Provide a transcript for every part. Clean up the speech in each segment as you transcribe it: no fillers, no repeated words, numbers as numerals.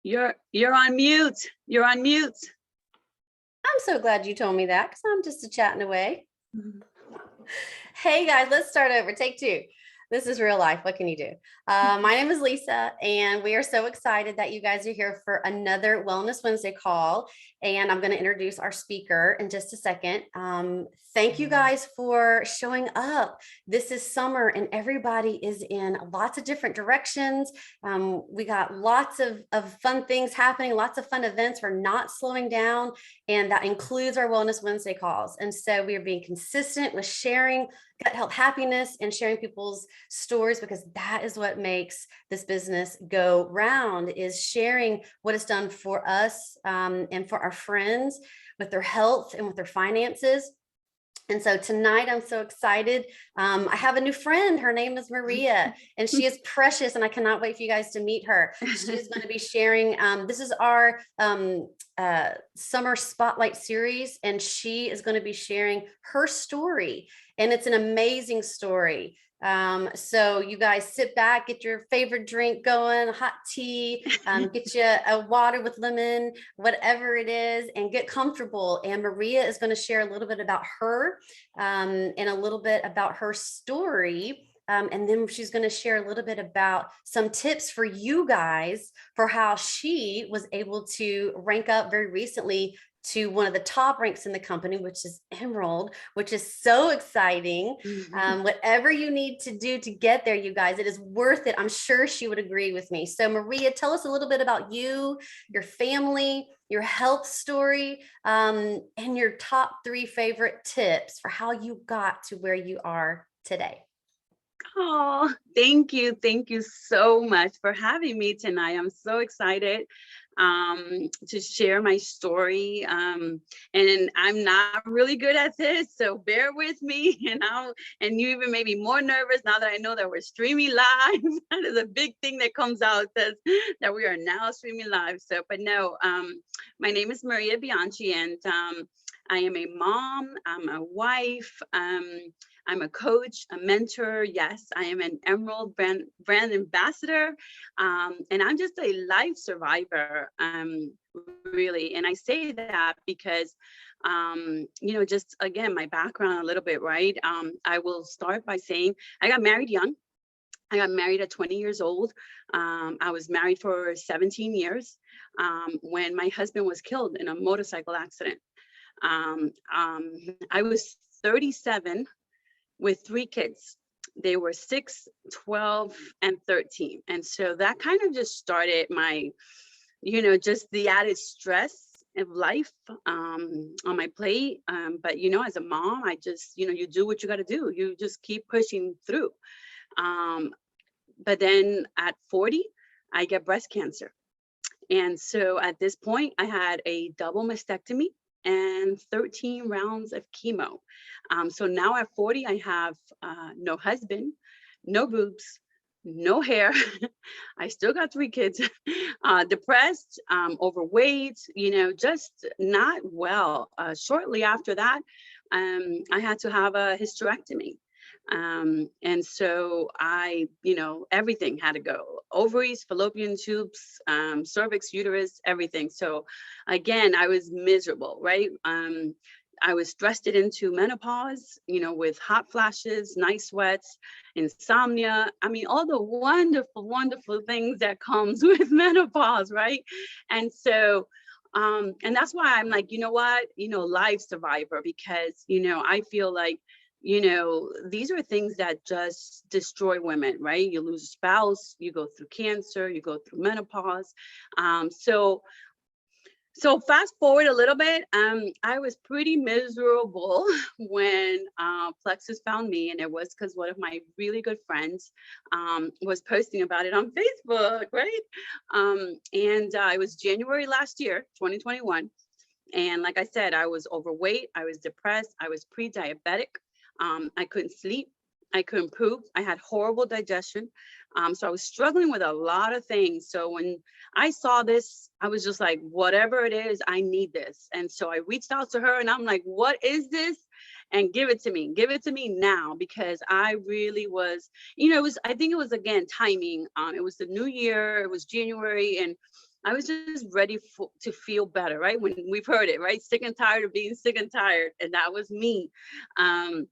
You're on mute. You're on mute. I'm so glad you told me that because I'm just chatting away. Hey guys, let's start over. Take two. This is real life. What can you do? My name is Lisa, and we are so excited that you guys are here for another Wellness Wednesday call. And I'm going to introduce our speaker in just a second. Thank you guys for showing up. This is summer, and everybody is in lots of different directions. We got lots of fun things happening, lots of fun events. We're not slowing down, and that includes our Wellness Wednesday calls. And so we are being consistent with sharing gut health, happiness, and sharing people's stories, because that is what makes this business go round, is sharing what it's done for us and for our friends with their health and with their finances. And so tonight I'm so excited. I have a new friend. Her name is Maria, and she is precious, and I cannot wait for you guys to meet her. She is going to be sharing. This is our summer spotlight series, and she is going to be sharing her story, and it's an amazing story. So you guys sit back, get your favorite drink going, hot tea, get you a water with lemon, whatever it is, and get comfortable. And Maria is going to share a little bit about her and a little bit about her story. And then she's going to share a little bit about some tips for you guys for how she was able to rank up very recently to one of the top ranks in the company, which is Emerald, which is so exciting. Whatever you need to do to get there, you guys, it is worth it. I'm sure she would agree with me. So Maria, tell us a little bit about you, your family, your health story, and your top 3 favorite tips for how you got to where you are today. Oh, thank you. Thank you so much for having me tonight. I'm so excited to share my story. And I'm not really good at this, so bear with me. And you even made me more nervous now that I know that we're streaming live. That is a big thing that comes out, says that we are now streaming live. So, but no, my name is Maria Bianchi, and I am a mom, I'm a wife, I'm a coach, a mentor. Yes, I am an Emerald brand ambassador. And I'm just a life survivor, really. And I say that because, just again, my background a little bit, right? I will start by saying I got married young. I got married at 20 years old. I was married for 17 years when my husband was killed in a motorcycle accident. I was 37 with 3 kids. They were 6, 12, and 13. And so that kind of just started my, just the added stress of life on my plate. But, as a mom, I just, you do what you got to do. You just keep pushing through. But then at 40, I get breast cancer. And so at this point, I had a double mastectomy and 13 rounds of chemo. So now at 40, I have no husband, no boobs, no hair. I still got 3 kids, depressed, overweight, just not well. Shortly after that, I had to have a hysterectomy. And so everything had to go: ovaries, fallopian tubes, cervix, uterus, everything. So again, I was miserable, right? I was thrusted into menopause, with hot flashes, night sweats, insomnia. I mean, all the wonderful, wonderful things that comes with menopause, right? And so, and that's why I'm like, life survivor, because, I feel like, these are things that just destroy women, right? You lose a spouse, you go through cancer, you go through menopause. So fast forward a little bit, I was pretty miserable when Plexus found me, and it was because one of my really good friends was posting about it on Facebook, right? And it was January last year, 2021. And like I said, I was overweight, I was depressed, I was pre-diabetic. I couldn't sleep, I couldn't poop, I had horrible digestion. So I was struggling with a lot of things. So when I saw this, I was just like, whatever it is, I need this. And so I reached out to her, and I'm like, what is this? And give it to me now, because I really was, I think it was, again, timing. It was the new year, it was January, and I was just ready to feel better, right? When we've heard it, right? Sick and tired of being sick and tired. And that was me. Um,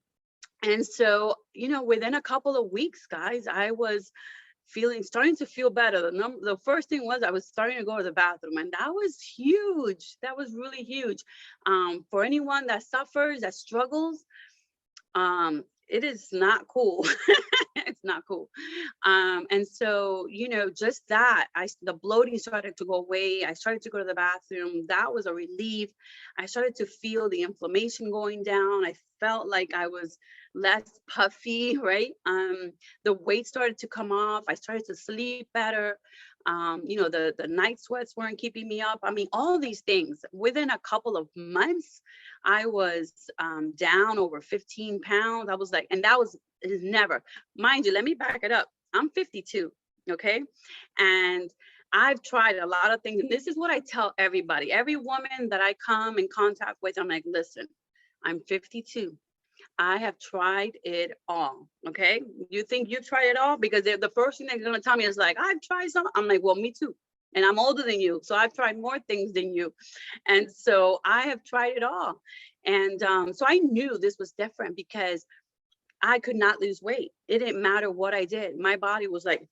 and so, within a couple of weeks, guys, I was starting to feel better. The first thing was I was starting to go to the bathroom, and that was huge. That was really huge. For anyone that suffers, that struggles, it is not cool. It's not cool. And so, just that, the bloating started to go away. I started to go to the bathroom. That was a relief. I started to feel the inflammation going down. I felt like I was less puffy, right? The weight started to come off. I started to sleep better. The night sweats weren't keeping me up. I mean, all these things. Within a couple of months, I was down over 15 pounds. I was like, and that was is never, mind you, let me back it up. I'm 52, okay? And I've tried a lot of things. And this is what I tell everybody. Every woman that I come in contact with, I'm like, listen, I'm 52. I have tried it all. Okay. You think you've tried it all? Because the first thing they're going to tell me is like, I've tried some. I'm like, well, me too. And I'm older than you. So I've tried more things than you. And so I have tried it all. And so I knew this was different because I could not lose weight. It didn't matter what I did. My body was like,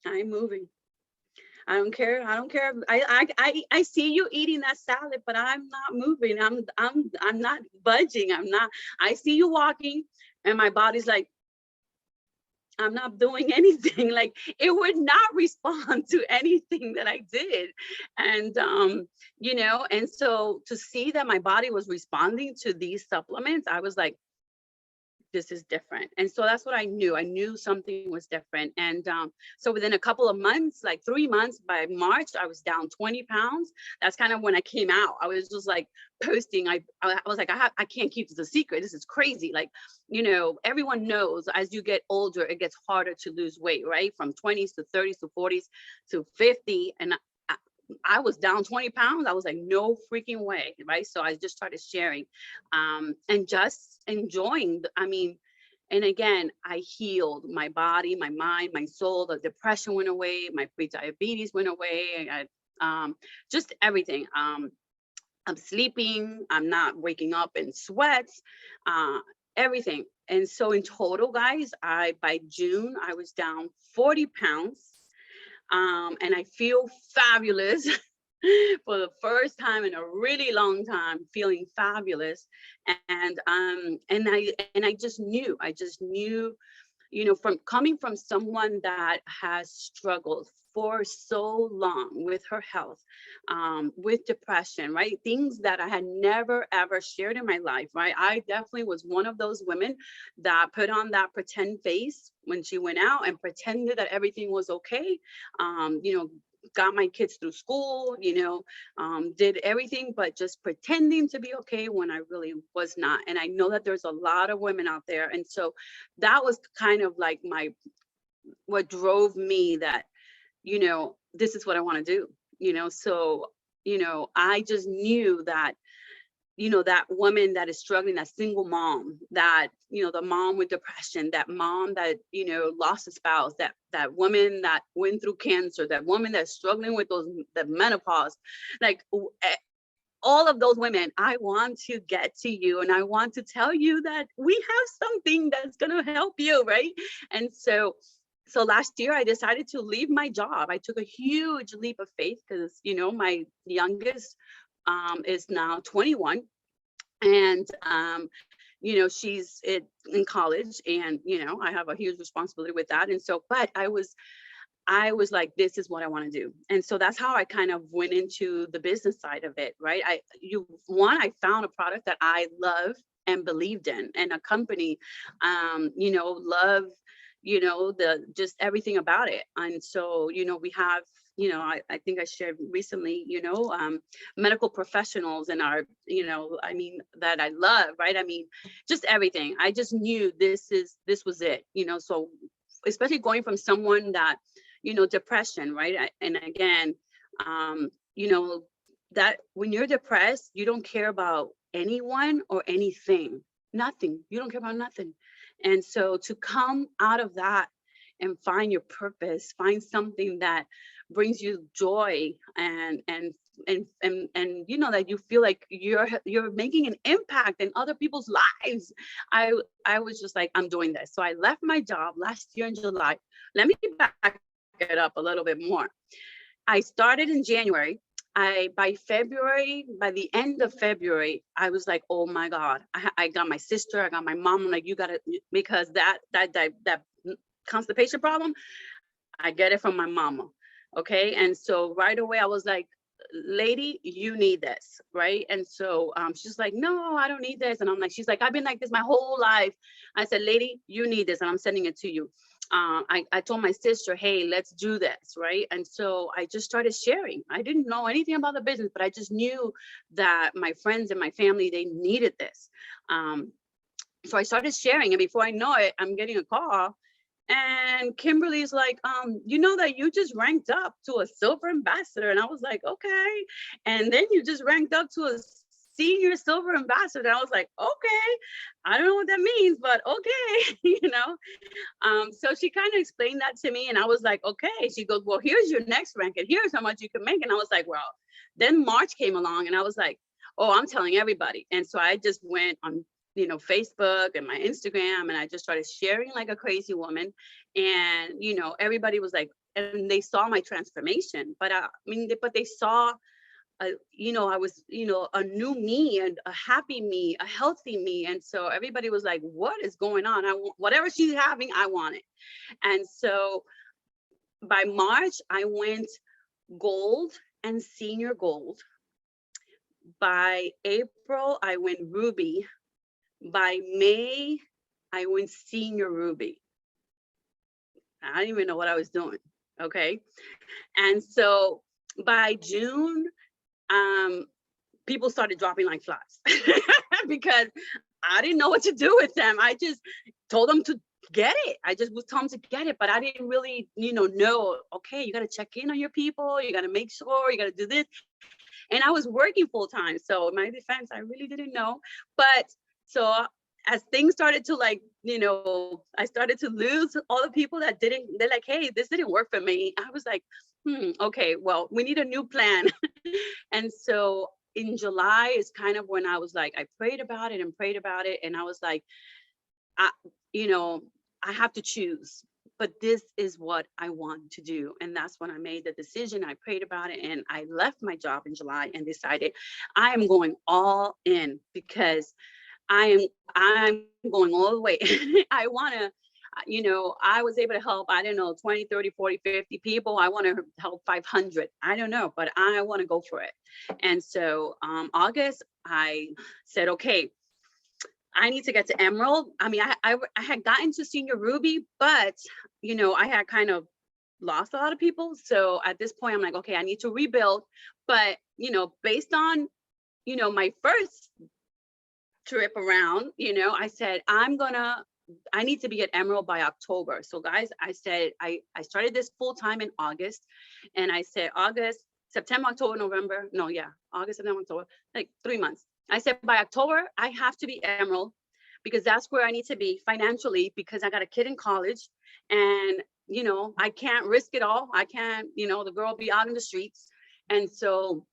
I'm moving. I don't care. I don't care. I see you eating that salad, but I'm not moving. I'm not budging. I see you walking, and my body's like, I'm not doing anything. Like, it would not respond to anything that I did. And and so to see that my body was responding to these supplements, I was like, this is different. And so that's what I knew. I knew something was different. And so within a couple of months, like 3 months, by March, I was down 20 pounds. That's kind of when I came out. I was just like posting. I was like, I can't keep this a secret. This is crazy. Like, everyone knows as you get older, it gets harder to lose weight, right? From 20s to 30s to 40s to 50. And I was down 20 pounds. I was like, no freaking way, right? So I just started sharing and just enjoying. And again, I healed my body, my mind, my soul. The depression went away. My pre-diabetes went away. Just everything. I'm sleeping. I'm not waking up in sweats. Everything. And so in total, guys, by June, I was down 40 pounds. And I feel fabulous for the first time in a really long time, feeling fabulous. And I just knew, from coming from someone that has struggled for so long with her health, with depression, right? Things that I had never, ever shared in my life, right? I definitely was one of those women that put on that pretend face when she went out and pretended that everything was okay. Got my kids through school, did everything but just pretending to be okay when I really was not. And I know that there's a lot of women out there. And so that was kind of like what drove me that, this is what I want to do, so, I just knew that, that woman that is struggling, that single mom, that, the mom with depression, that mom that, lost a spouse, that woman that went through cancer, that woman that's struggling with the menopause, like all of those women, I want to get to you and I want to tell you that we have something that's going to help you, right? And so last year I decided to leave my job. I took a huge leap of faith because, my youngest is now 21, and she's in college, and I have a huge responsibility with that. And so, but I was like, this is what I want to do. And so that's how I kind of went into the business side of it, right? I found a product that I love and believed in, and a company, love, just everything about it. And so, we have, I think I shared recently, medical professionals in our, that I love, right? Just everything. I just knew this was it, so especially going from someone that, depression, right? And again, that when you're depressed, you don't care about anyone or anything, nothing. You don't care about nothing. And so to come out of that, and find your purpose, find something that brings you joy, and you know, that you feel like you're making an impact in other people's lives. I was just like, I'm doing this. So I left my job last year in July. Let me back it up a little bit more. I started in January. By February, by the end of February, I was like, oh my God, I got my sister, I got my mom. I'm like, you gotta, because that constipation problem, I get it from my mama. Okay. And so right away I was like, lady, you need this, right? And so she's like, no, I don't need this. And I'm like, she's like, I've been like this my whole life. I said, lady, you need this, and I'm sending it to you. I told my sister, hey, let's do this, right? And so I just started sharing. I didn't know anything about the business, but I just knew that my friends and my family, they needed this. So I started sharing, and before I know it, I'm getting a call. And Kimberly's like, you know that you just ranked up to a silver ambassador. And I was like, okay. And then you just ranked up to a senior silver ambassador. And I was like, okay, I don't know what that means, but okay, you know. So she kind of explained that to me, and I was like, okay. She goes, well, here's your next rank, and here's how much you can make. And I was like, well, then March came along, and I was like, oh, I'm telling everybody. And so I just went on, you know, Facebook and my Instagram, and I just started sharing like a crazy woman. And, you know, everybody was like, and they saw my transformation, but I mean, but they saw, you know, I was, you know, a new me, and a happy me, a healthy me. And so everybody was like, what is going on? I want whatever she's having, I want it. And so by March, I went gold and senior gold. By April, I went ruby. By May, I went senior ruby. I didn't even know what I was doing. Okay. And so by June, people started dropping like flies because I didn't know what to do with them. I just told them to get it. I just was told them to get it, but I didn't really, you know, okay, you got to check in on your people. You got to make sure, you got to do this. And I was working full time. So in my defense, I really didn't know. But so as things started to, like, you know, I started to lose all the people that didn't, they're like, hey, this didn't work for me. I was like, okay, well, we need a new plan. And so in July is kind of when I was like, I prayed about it and prayed about it. And I was like, you know, I have to choose, but this is what I want to do. And that's when I made the decision. I prayed about it, and I left my job in July and decided I am going all in, because I'm going all the way. I want to, you know, I was able to help, I don't know, 20, 30, 40, 50 people. I want to help 500. I don't know, but I want to go for it. And so August, I said, okay, I need to get to Emerald. I mean, I had gotten to Senior Ruby, but, you know, I had kind of lost a lot of people. So at this point, I'm like, okay, I need to rebuild. But, you know, based on, you know, my first trip around, you know, I said, I need to be at Emerald by October. So guys, I said, I started this full time in August, and I said, August, September, October, November. No, yeah, August, September, October, like 3 months. I said, by October, I have to be Emerald, because that's where I need to be financially, because I got a kid in college, and, you know, I can't risk it all. I can't, you know, the girl be out in the streets. And so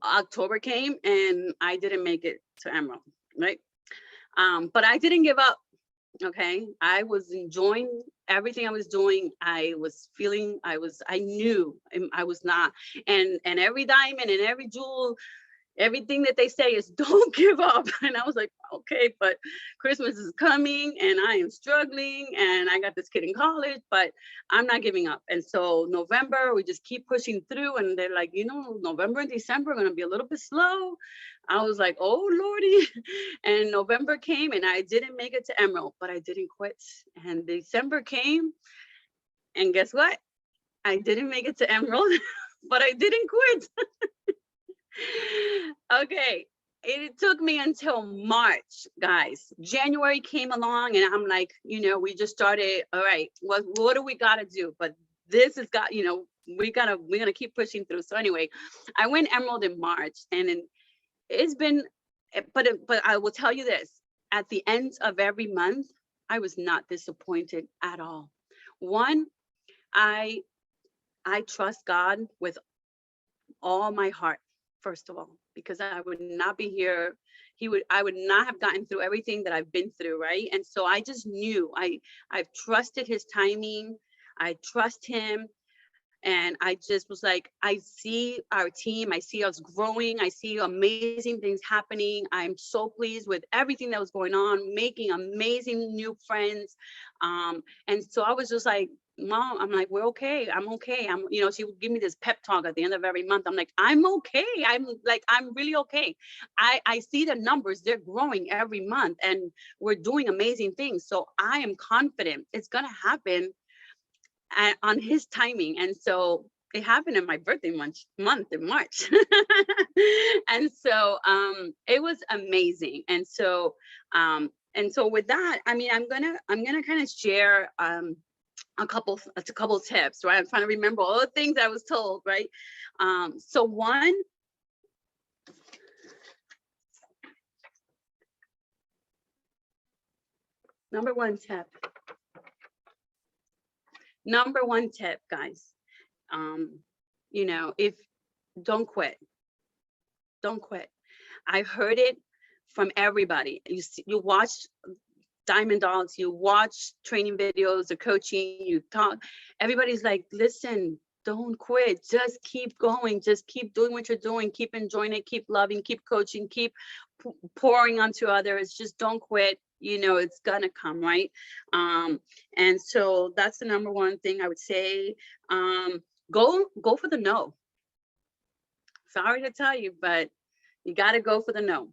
October came, and I didn't make it to Emerald, right? But I didn't give up. Okay. I was enjoying everything I was doing. I was feeling, I knew I was not. And every diamond and every jewel, everything that they say is don't give up. And I was like, okay, but Christmas is coming, and I am struggling, and I got this kid in college, but I'm not giving up. And so November, we just keep pushing through, and they're like, you know, November and December are going to be a little bit slow. I was like, oh Lordy. And November came, and I didn't make it to Emerald, but I didn't quit. And December came, and guess what? I didn't make it to Emerald, but I didn't quit. Okay, it took me until March, guys. January came along, and I'm like, you know, we just started, all right, what do we got to do? But this has got, you know, we're gonna keep pushing through. So anyway, I went Emerald in March, and it's been, but I will tell you this, at the end of every month, I was not disappointed at all. One, I trust God with all my heart, first of all, because I would not be here. I would not have gotten through everything that I've been through, right? And so I just knew I've trusted his timing. I trust him. And I just was like, I see our team, I see us growing, I see amazing things happening. I'm so pleased with everything that was going on, making amazing new friends. And so I was just like, Mom, I'm like, we're okay. I'm okay. She would give me this pep talk at the end of every month. I'm like, I'm okay. I'm really okay. I see the numbers, they're growing every month and we're doing amazing things. So I am confident it's gonna happen on his timing. And so it happened in my birthday month in March. And so it was amazing. And so with that, I mean, I'm gonna kind of share a couple tips, right? I'm trying to remember all the things I was told, right? So number one tip, guys, if don't quit. Don't quit. I heard it from everybody. You watch Diamond Dogs, you watch training videos, the coaching, you talk. Everybody's like, listen, don't quit. Just keep going. Just keep doing what you're doing. Keep enjoying it. Keep loving. Keep coaching. Keep pouring onto others. Just don't quit. It's gonna come, right? And so that's the number one thing I would say. Go for the no. Sorry to tell you, but you got to go for the no.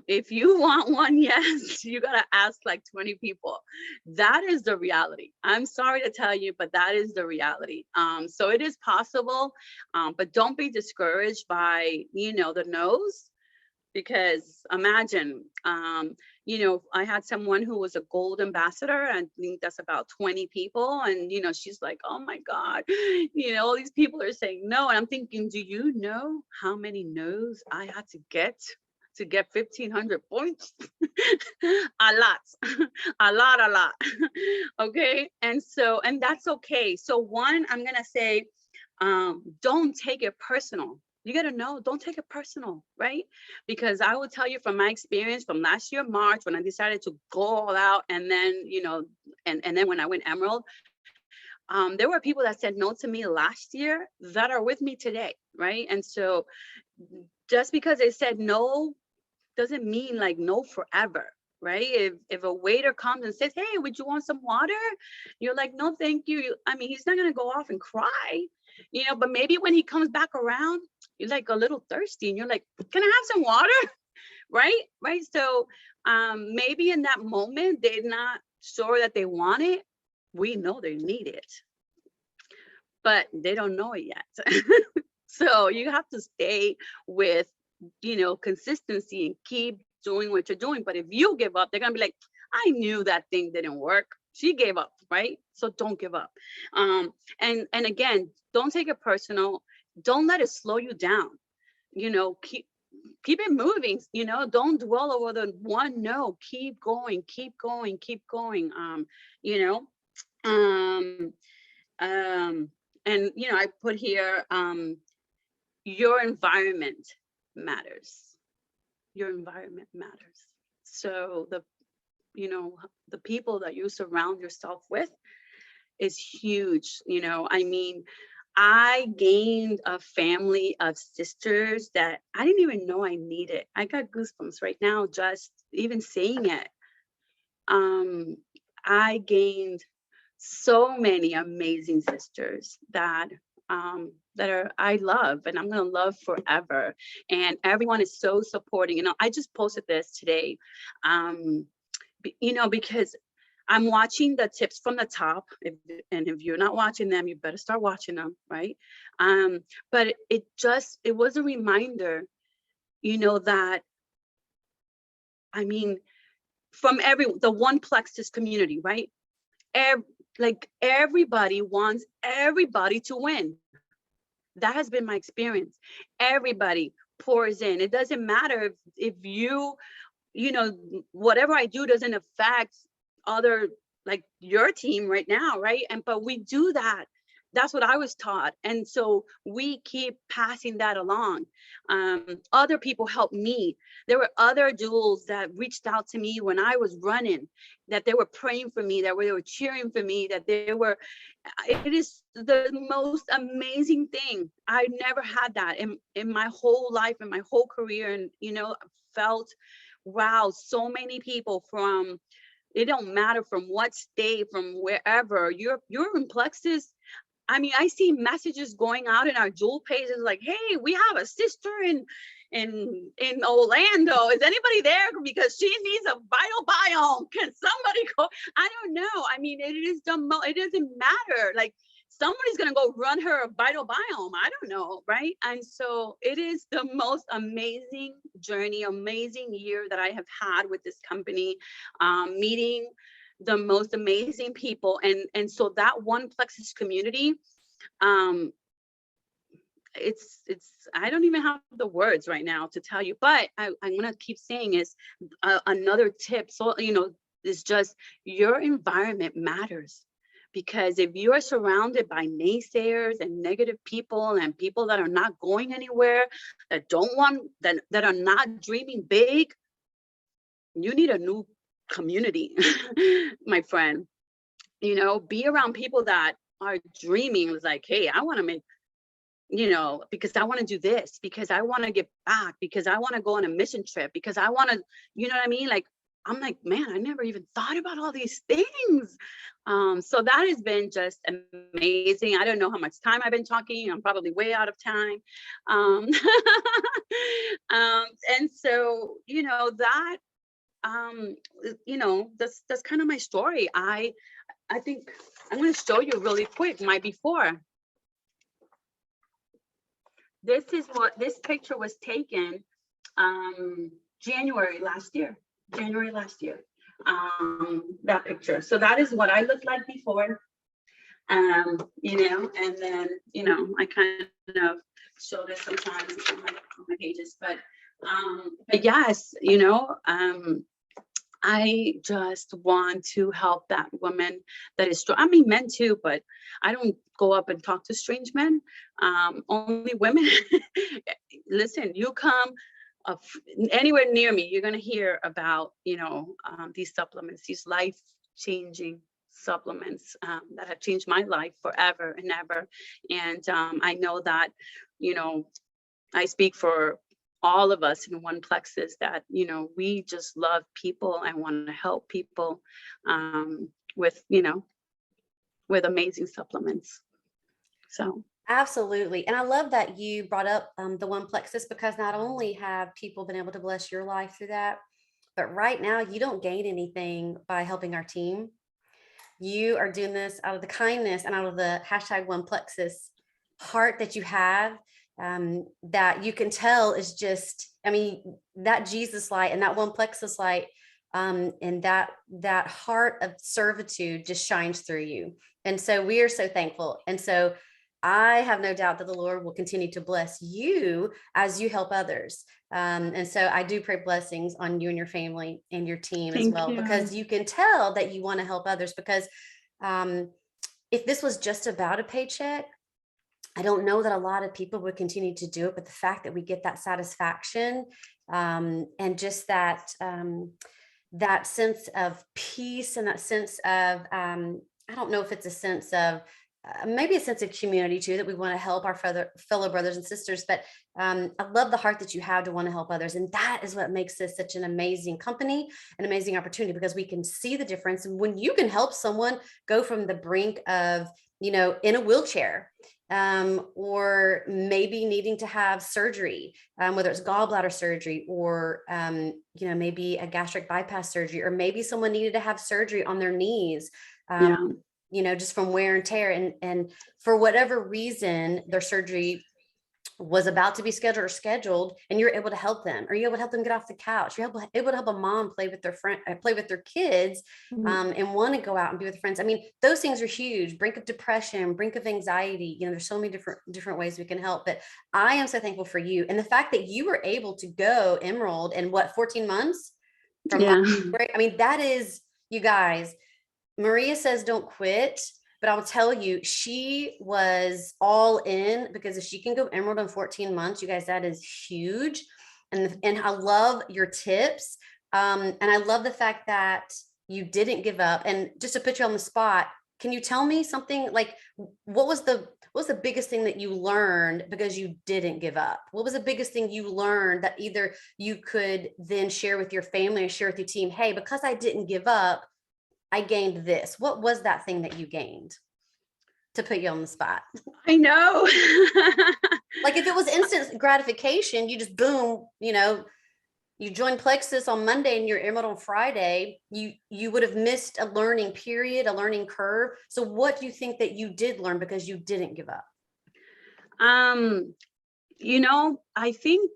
If you want one yes, you got to ask like 20 people. That is the reality. I'm sorry to tell you, but that is the reality. So it is possible, but don't be discouraged by, the no's. Because imagine, I had someone who was a gold ambassador, and I think that's about 20 people. And, she's like, oh my God, all these people are saying no. And I'm thinking, do you know how many no's I had to get 1,500 points? A lot, a lot. Okay. And that's okay. So one, I'm going to say, don't take it personal. You got to know, don't take it personal, right? Because I will tell you from my experience from last year, March, when I decided to go all out, and then, and then when I went Emerald, there were people that said no to me last year that are with me today, right? And so just because they said no doesn't mean like no forever, right? If a waiter comes and says, hey, would you want some water? You're like, no, thank you. I mean, he's not going to go off and cry, but maybe when he comes back around, you're like a little thirsty and you're like, can I have some water? Right. So maybe in that moment, they're not sure that they want it. We know they need it, but they don't know it yet. So you have to stay with, consistency and keep doing what you're doing. But if you give up, they're gonna be like, I knew that thing didn't work. She gave up, right? So don't give up. And again, don't take it personal. Don't let it slow you down. Keep it moving. Don't dwell over the one no. Keep going, keep going, keep going. You know, um, and I put here, your environment matters. Your environment matters. So the people that you surround yourself with is huge. I mean, I gained a family of sisters that I didn't even know I needed. I got goosebumps right now just even saying it. I gained so many amazing sisters that I love and I'm gonna love forever. And everyone is so supporting. I just posted this today, because I'm watching the tips from the top. If you're not watching them, you better start watching them, right? But it was a reminder, that, I mean, from the one plexus community, right? Everybody wants everybody to win. That has been my experience. Everybody pours in. It doesn't matter if you whatever I do doesn't affect other like your team right now, right? And but we do that. That's what I was taught. And so we keep passing that along. Other people helped me. There were other duels that reached out to me when I was running, that they were praying for me, that they were cheering for me, that they were, it is the most amazing thing. I never had that in my whole life, in my whole career. And, felt, wow, so many people from, it don't matter from what state, from wherever you're in Plexus. I mean, I see messages going out in our jewel pages like, hey, we have a sister in Orlando. Is anybody there? Because she needs a vital biome. Can somebody go? I don't know. I mean, it doesn't matter. Like, somebody's gonna go run her a vital biome. I don't know, right? And so it is the most amazing journey, amazing year that I have had with this company, meeting the most amazing people. And so that one Plexus community, um, it's I don't even have the words right now to tell you, but I'm gonna keep saying is, another tip. So, is just your environment matters. Because if you are surrounded by naysayers and negative people and people that are not going anywhere, that don't want, that are not dreaming big, you need a new community, my friend. Be around people that are dreaming. It's like, hey, I want to make, because I want to do this, because I want to get back, because I want to go on a mission trip, because I want to, you know what I mean? Like, I'm like, man, I never even thought about all these things. So that has been just amazing. I don't know how much time I've been talking. I'm probably way out of time. Um, and so, that, that's kind of my story. I think I'm going to show you really quick my before. This is what this picture was taken, January last year. That picture. So that is what I looked like before. And then, I kind of show this sometimes on my pages, but yes, I just want to help that woman that is strong. I mean, men too, but I don't go up and talk to strange men. Only women. Listen, you come anywhere near me, you're going to hear about, these supplements, these life-changing supplements, that have changed my life forever and ever. And I know that, I speak for all of us in one Plexus that, we just love people and want to help people, with, with amazing supplements. So. Absolutely. And I love that you brought up the one Plexus, because not only have people been able to bless your life through that, but right now you don't gain anything by helping our team. You are doing this out of the kindness and out of the hashtag one Plexus heart that you have, that you can tell is just, I mean, that Jesus light and that one Plexus light, and that heart of servitude just shines through you. And so we are so thankful. And so I have no doubt that the Lord will continue to bless you as you help others. And so I do pray blessings on you and your family and your team as well, because you can tell that you want to help others. Because if this was just about a paycheck, I don't know that a lot of people would continue to do it. But the fact that we get that satisfaction, and just that that sense of peace, and that sense of, I don't know if it's a sense of, maybe a sense of community too, that we want to help our fellow brothers and sisters. But I love the heart that you have to want to help others. And that is what makes this such an amazing company, an amazing opportunity, because we can see the difference. And when you can help someone go from the brink of, in a wheelchair, or maybe needing to have surgery, whether it's gallbladder surgery or, maybe a gastric bypass surgery, or maybe someone needed to have surgery on their knees, just from wear and tear. And for whatever reason, their surgery was about to be scheduled, and you're able to help them, or you're able to help them get off the couch. You're able to help a mom play with their kids, and want to go out and be with friends. I mean, those things are huge. Brink of depression, brink of anxiety. There's so many different ways we can help. But I am so thankful for you, and the fact that you were able to go Emerald in 14 months from. I mean, that is, you guys. Maria says don't quit, but I'll tell you, she was all in, because if she can go emerald in 14 months, you guys, that is huge. And I love your tips. And I love the fact that you didn't give up. And just to put you on the spot, can you tell me something like, what was the biggest thing that you learned because you didn't give up? What was the biggest thing you learned that either you could then share with your family or share with your team? Hey, because I didn't give up, I gained this. What was that thing that you gained, to put you on the spot? I know. Like if it was instant gratification, you just boom, you joined Plexus on Monday and you're Emerald on Friday, you would have missed a learning period, a learning curve. So what do you think that you did learn because you didn't give up? I think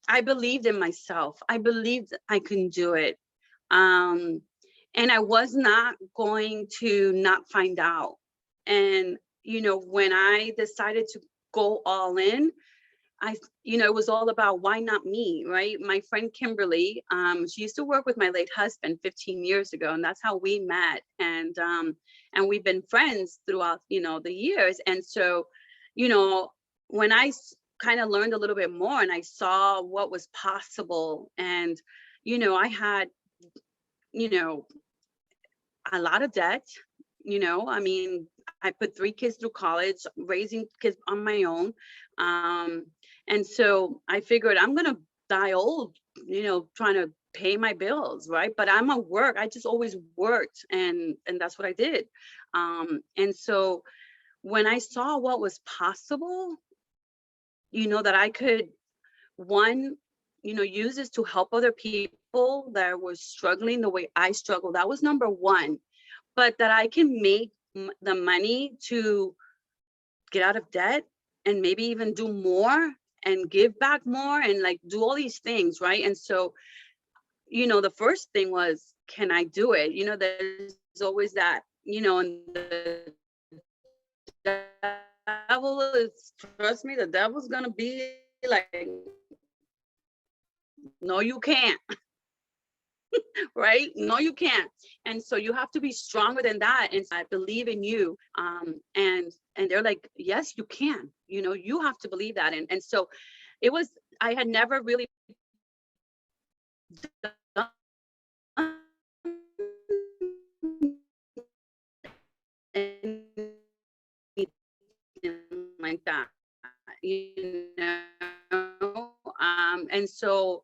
I believed in myself. I believed I can do it. And I was not going to not find out. And, when I decided to go all in, it was all about why not me, right? My friend Kimberly, she used to work with my late husband 15 years ago, and that's how we met. And we've been friends throughout, the years. And so, when I kind of learned a little bit more and I saw what was possible, and, I had, a lot of debt, I put 3 kids through college, raising kids on my own. And so I figured I'm going to die old, trying to pay my bills, right? But I'm at work. I just always worked, and that's what I did. And so when I saw what was possible, that I could, one, use this to help other people that were struggling the way I struggled. That was number one. But that I can make the money to get out of debt and maybe even do more and give back more and like do all these things, right? And so, the first thing was, can I do it? There's always that, and the devil is, trust me, the devil's gonna be like, no, you can't. Right? No, you can't. And so you have to be stronger than that. And I believe in you. And they're like, yes, you can. You have to believe that. And so it was, I had never really done anything like that. And so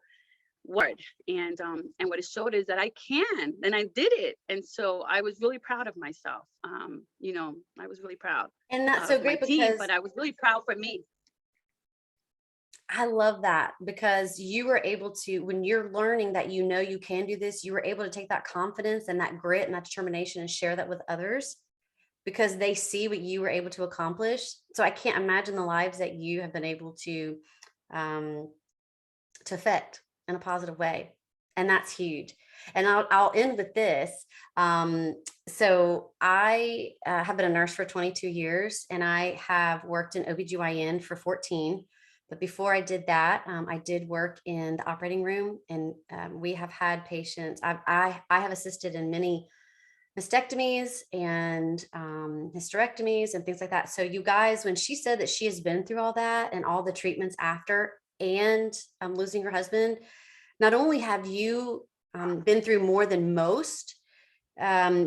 and what it showed is that I can, and I did it. And so I was really proud of myself. I was really proud And that's so of my great, team, because but I was really proud for me. I love that, because you were able to, when you're learning that you can do this, you were able to take that confidence and that grit and that determination and share that with others, because they see what you were able to accomplish. So I can't imagine the lives that you have been able to affect in a positive way. And that's huge. And I'll end with this. So I have been a nurse for 22 years, and I have worked in OBGYN for 14. But before I did that, I did work in the operating room, and we have had patients. I have assisted in many mastectomies and hysterectomies and things like that. So you guys, when she said that she has been through all that and all the treatments after, and losing her husband, not only have you been through more than most,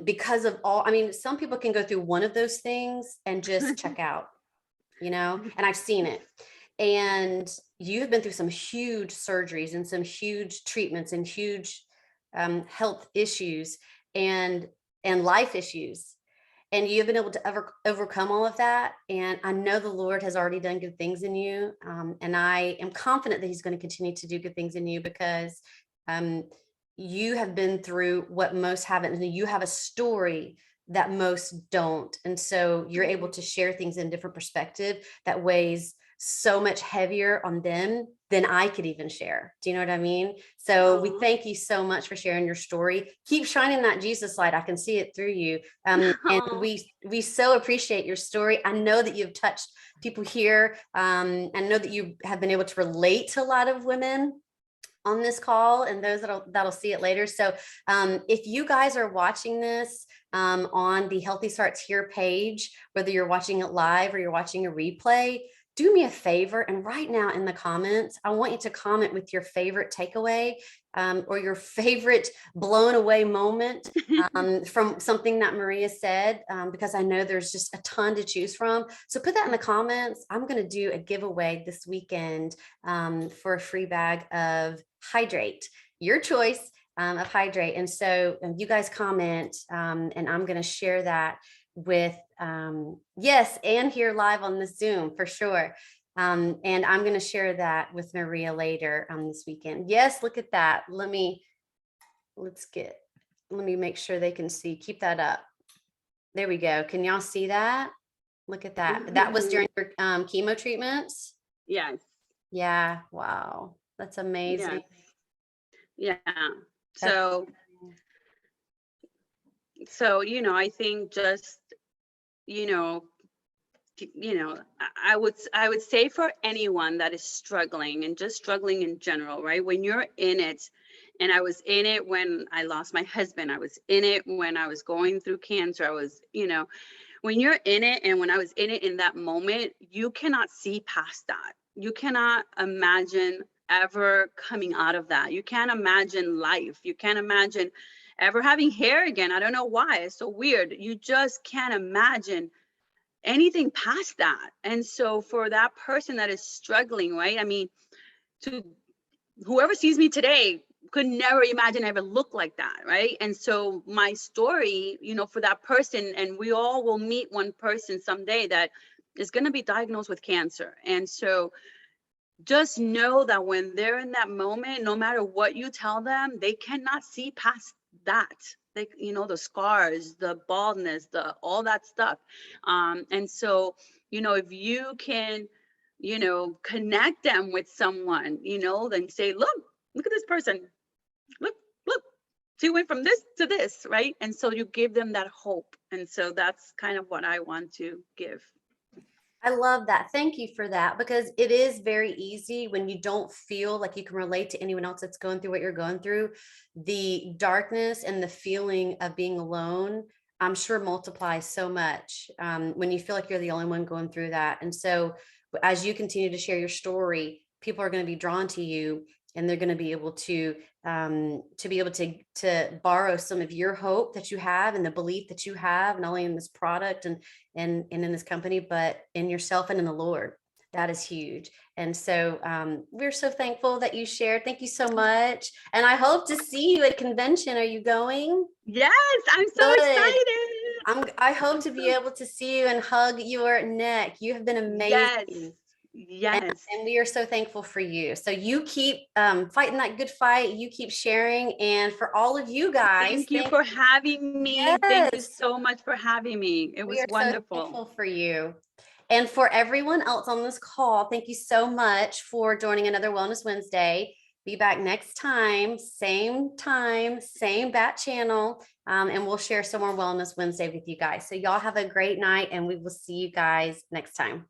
because of all, some people can go through one of those things and just check out, and I've seen it. And you have been through some huge surgeries and some huge treatments and huge health issues and life issues. And you've been able to overcome all of that. And I know the Lord has already done good things in you. And I am confident that he's going to continue to do good things in you, because you have been through what most haven't. And you have a story that most don't. And so you're able to share things in different perspective that weighs so much heavier on them than I could even share. Do you know what I mean? So we thank you so much for sharing your story. Keep shining that Jesus light. I can see it through you. And we so appreciate your story. I know that you've touched people here. I know that you have been able to relate to a lot of women on this call and those that'll see it later. So if you guys are watching this on the Healthy Starts Here page, whether you're watching it live or you're watching a replay, do me a favor. And right now in the comments, I want you to comment with your favorite takeaway or your favorite blown away moment from something that Maria said, because I know there's just a ton to choose from. So put that in the comments. I'm going to do a giveaway this weekend for a free bag of Hydrate, your choice of Hydrate. And so you guys comment and I'm going to share that with yes, and here live on the Zoom for sure. And I'm going to share that with Maria later this weekend. Yes, look at that. Let me make sure they can see. Keep that up. There we go. Can y'all see that? Look at that. That was during your chemo treatments? Yes. Yeah. Wow. That's amazing. Yeah. So, I think just, I would say for anyone that is struggling and just struggling in general, right? When you're in it, and I was in it when I lost my husband, I was in it when I was going through cancer, I was, when you're in it, and when I was in it in that moment, you cannot see past that. You cannot imagine ever coming out of that. You can't imagine life. You can't imagine ever having hair again. I don't know why. It's so weird. You just can't imagine anything past that. And so for that person that is struggling, right? I mean, to whoever sees me today could never imagine I ever look like that, right? And so my story, for that person, and we all will meet one person someday that is going to be diagnosed with cancer. And so just know that when they're in that moment, no matter what you tell them, they cannot see past that. They, the scars, the baldness, all that stuff. And so, if you can, connect them with someone, then say, look at this person. Look, she went from this to this, right? And so you give them that hope. And so that's kind of what I want to give. I love that. Thank you for that, because it is very easy when you don't feel like you can relate to anyone else that's going through what you're going through. The darkness and the feeling of being alone, I'm sure, multiplies so much when you feel like you're the only one going through that. And so as you continue to share your story, people are going to be drawn to you, and they're going to be able to borrow some of your hope that you have and the belief that you have, not only in this product and in this company, but in yourself and in the Lord. That is huge. And so we're so thankful that you shared. Thank you so much. And I hope to see you at convention. Are you going? Yes, I'm so excited. I hope to be able to see you and hug your neck. You have been amazing. Yes. And we are so thankful for you. So you keep fighting that good fight. You keep sharing. And for all of you guys, thank you for having me. Yes. Thank you so much for having me. It was wonderful. So thankful for you. And for everyone else on this call, thank you so much for joining another Wellness Wednesday. Be back next time, same bat channel, and we'll share some more Wellness Wednesday with you guys. So y'all have a great night, and we will see you guys next time.